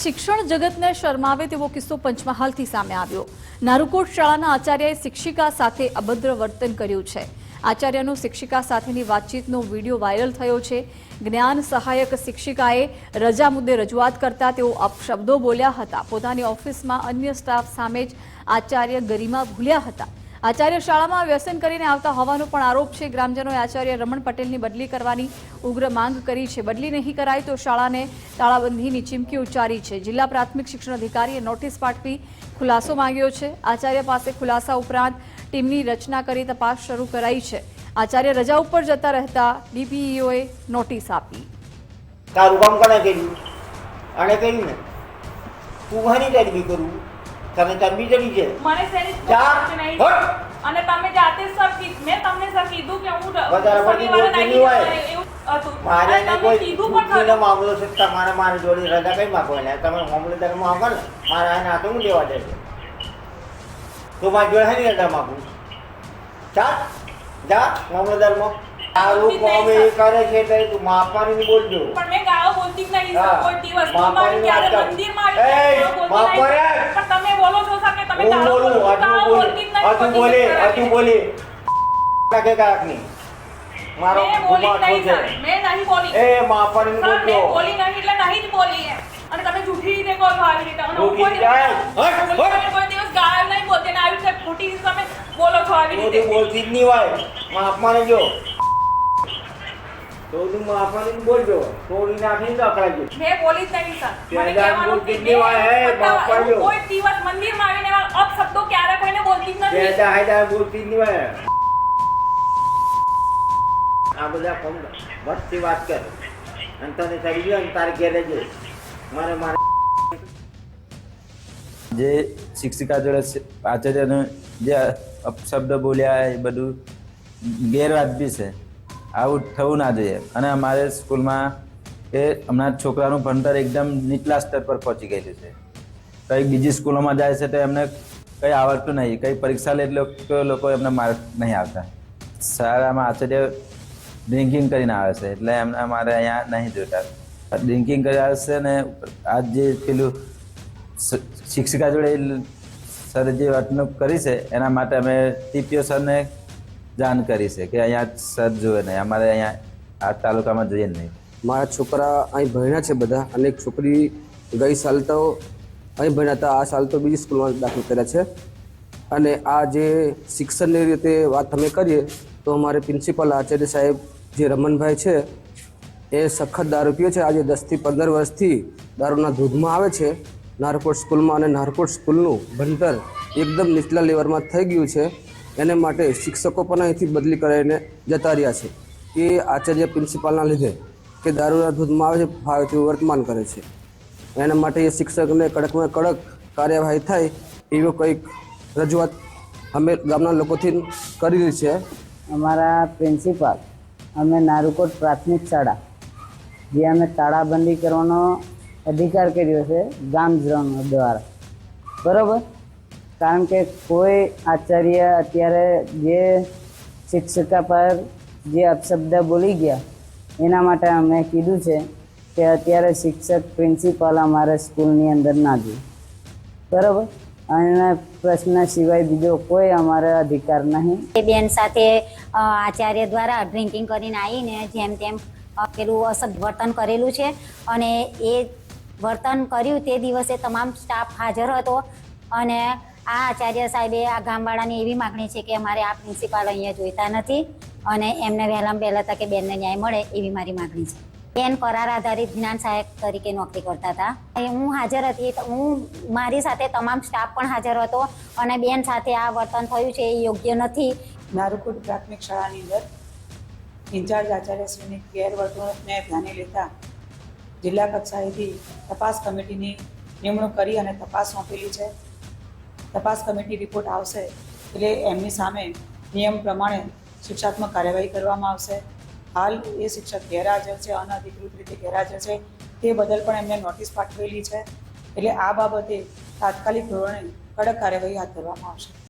શિક્ષણ જગતને શરમાવે તેવો કિસ્સો પંચમહાલથી સામે આવ્યો। નારુકોટ શાળાના આચાર્યએ શિક્ષિકા સાથે અભદ્ર વર્તન કર્યું છે। આચાર્યનો શિક્ષિકા સાથેની વાતચીતનો વિડીયો વાયરલ થયો છે। જ્ઞાન સહાયક શિક્ષિકાએ રજા મુદ્દે રજૂઆત કરતા તેઓ અપશબ્દો બોલ્યા હતા। પોતાની ઓફિસમાં અન્ય સ્ટાફ સામે જ આચાર્ય ગરિમા ભૂલ્યા હતા। આચાર્ય શાળામાં વ્યસન કરીને આવતા હોવાનો પણ આરોપ છે। ગ્રામજનોએ આચાર્ય રમણ પટેલની બદલી કરવાની ઉગ્ર માંગ કરી છે। બદલી નહીં કરાય તો શાળાને તાળાબંધીની ચીમકી ઉચ્ચારી છે। જિલ્લા પ્રાથમિક શિક્ષણ અધિકારીએ નોટિસ પાઠવી ખુલાસો માંગ્યો છે। આચાર્ય પાસે ખુલાસા ઉપરાંત ટીમની રચના કરી તપાસ શરૂ કરાઈ છે। આચાર્ય રજા ઉપર જતા રહેતા ડીપીઈઓએ નોટિસ આપી। તારું કામ કોણે કર્યું? આને કર્યું ને? તું ઘણી ગરબી કરું તને ચરબી ચડી છે મને સેની નહીં અને તમે જાતે સર મેં તમને સર કીધું કે હું વધારે પડતી બોલતી નહીં હોય એવું હતું મારે તમે કોઈ કીધું પણ કુકીનો મામલો છે તમારે મારી જોડે રજા કઈ માંગો ને તમે મામલતદારમાં આવો ને મારે આ નાતો હું દેવા દે છે તો મારી જોડે નહીં રજા માંગું ચાલ જા મામલતદારમાં તારું કોમ એ કરે છે એટલે તું માપવાની બોલજો પણ મેં ગાળો બોલતી જ નહીં સર કોઈ દિવસ તમારી ક્યારે મંદિરમાં પણ તમે બોલો છો સર કે તમે ગાળો બોલતી જ નહીં તું બોલે કે કાકની મારો ગુમાટ છે મેં નહીં બોલી એ માપવાની બોલજો મેં બોલી નહીં એટલે નહીં જ બોલી અને તમે જૂઠી રીતે કહો છો આવી રીતે અને કોઈ દિવસ ગાળો નહીં બોલતી ને આવી રીતે ખોટી રીતે તમે બોલો છો આવી રીતે બોલતી જ નહીં હોય માપવાની જો તો તું માપવાની બોલજો થોડી નાખીને ટકરાજો મેં બોલી જ નહીં સર મને ત્યાં કહેવાનું બોલતી જ નહીં હોય હે માપવાનો કોઈ દિવસ મંદિરમાં આવીને અપશબ્દો ક્યારે કોઈને બોલતી જ નથી બેટા હાયદા બોલતી જ નહીં હોય આ બધા કોમ વચ્ચે વાત કર અને તને ચડી ગયો અને તારે ઘેર જજે મારે જે શિક્ષિકા જોડે આચાર્યનો જે અપશબ્દ બોલ્યા એ બધું ગેરવાજબી છે। આવું થવું ના જોઈએ અને અમારે સ્કૂલમાં એ હમણાં છોકરાનું ભણતર એકદમ નીચલા સ્તર પર પહોંચી ગયેલું છે। કંઈ બીજી સ્કૂલોમાં જાય છે તો એમને કંઈ આવડતું નહીં, કંઈ પરીક્ષા લે એટલે લોકો એમને માર્ક નહીં આવતા। શાળામાં આચાર્ય ડ્રિંકિંગ કરીને આવે છે એટલે એમને અમારે અહીંયા નહીં જોતા। ડ્રિંકિંગ કરી આવે છે ને આજ જે પેલું શિક્ષિકા જોડે સર જે વર્તણૂક કરી છે એના માટે અમે ટીપીઓ સરને જાણ કરી છે કે અહીંયા સર જોઈએ નહીં, અમારે અહીંયા આ તાલુકામાં જોઈએ નહીં। મારા છોકરા અહીં ભણ્યા છે બધા અને એક છોકરી ગઈ સાલ તો અહીં ભણ્યા હતા, આ સાલ તો બીજી સ્કૂલમાં દાખલ કર્યા છે। અને આ જે શિક્ષણની રીતે વાત અમે કરીએ તો અમારે પ્રિન્સિપલ આચાર્ય સાહેબ જે રમણભાઈ છે એ સખત દારૂ પીએ છે। આજે 10 થી 15 વર્ષથી દારૂના દૂધમાં આવે છે। નારકોટ સ્કૂલમાં અને નારકોટ સ્કૂલનું ભણતર એકદમ નીચલા લેવલમાં થઈ ગયું છે। એને માટે શિક્ષકો પણ અહીંથી બદલી કરાવીને જતા રહ્યા છે। એ આચાર્ય પ્રિન્સિપાલના લીધે કે દારૂના દૂધમાં આવે છે ભાવે તેવું વર્તમાન કરે છે। એના માટે એ શિક્ષકને કડકમાં કડક કાર્યવાહી થાય એવો કંઈક રજૂઆત અમે ગામના લોકોથી કરેલી છે। અમારા પ્રિન્સિપાલ અમે નારુકોટ પ્રાથમિક શાળા જે અમે તાળાબંધી કરવાનો અધિકાર કર્યો છે ગામજનો દ્વારા, બરાબર। કારણ કે કોઈ આચાર્ય અત્યારે જે શિક્ષિકા પર જે અપશબ્દ બોલી ગયા એના માટે અમે કીધું છે કે અત્યારે શિક્ષક પ્રિન્સિપાલ અમારે સ્કૂલની અંદર ના જોઈએ, બરાબર। અને પ્રશ્ન સિવાય બીજો કોઈ અમારે અધિકાર નહીં। એ બેન સાથે આચાર્ય દ્વારા ડ્રિંકિંગ કરીને આવીને જેમ તેમ પેલું અસભ્ય વર્તન કરેલું છે અને એ વર્તન કર્યું તે દિવસે તમામ સ્ટાફ હાજર હતો અને આ આચાર્ય સાહેબે આ ગામવાળાની એવી માગણી છે કે અમારે આ પ્રિન્સિપાલ અહીંયા જોઈતા નથી અને એમને વહેલામાં વહેલા તકે બેનને ન્યાય મળે એવી મારી માગણી છે। બેન કરાર આધારિત જ્ઞાન સહાયક તરીકે નોકરી કરતા હતા। હું હાજર હતી, હું મારી સાથે તમામ સ્ટાફ પણ હાજર હતો અને બેન સાથે આ વર્તન થયું છે એ યોગ્ય નથી। નારુકોટ પ્રાથમિક શાળાની અંદર ઇન્ચાર્જ આચાર્યશ્રીની ગેરવર્તણૂકને ધ્યાને લેતા જિલ્લા કક્ષાએથી તપાસ કમિટીની નિમણૂક કરી અને તપાસ સોંપેલી છે। તપાસ કમિટી રિપોર્ટ આવશે એટલે એમની સામે નિયમ પ્રમાણે શિક્ષાત્મક કાર્યવાહી કરવામાં આવશે। હાલ એ શિક્ષક ગેરહાજર છે, અનધિકૃત રીતે ગેરહાજર છે, તે બદલ પણ એમને નોટિસ પાઠવેલી છે। એટલે આ બાબતે તાત્કાલિક ધોરણે કડક કાર્યવાહી હાથ ધરવામાં આવશે।